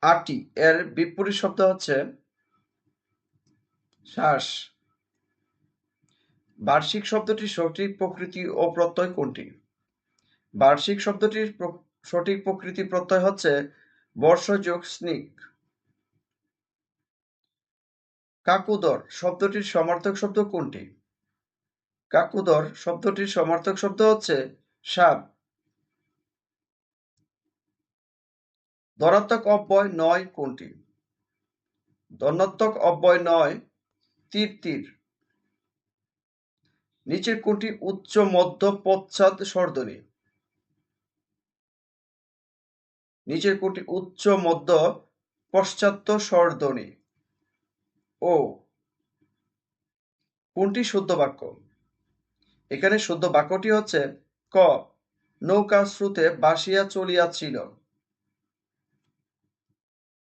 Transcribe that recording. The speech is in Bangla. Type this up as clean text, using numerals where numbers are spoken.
আটি এর বিপরীত শব্দ হচ্ছে শ্বাস। বার্ষিক শব্দটির সঠিক প্রকৃতি ও প্রত্যয় কোনটি? বার্ষিক শব্দটির সঠিক প্রকৃতি প্রত্যয় হচ্ছে বর্ষ যোগ স্নিক। কাকুদর শব্দটির সমার্থক শব্দ কোনটি? কাকুদর শব্দটির সমার্থক শব্দ হচ্ছে সাপ। ধনাত্মক অব্যয় নয় কোনটি? ধনাত্মক অব্যয় নয় তীর তীর। নিচের কোনটি উচ্চ মধ্য পশ্চাৎ স্বরধ্বনি? নিচের কোনটি উচ্চ মধ্য পশ্চাৎ স্বরধ্বনি? ও। কোনটি শুদ্ধ বাক্য? এখানে শুদ্ধ বাক্যটি হচ্ছে ক, নৌকা স্রোতে ভাসিয়া চলিয়াছিল।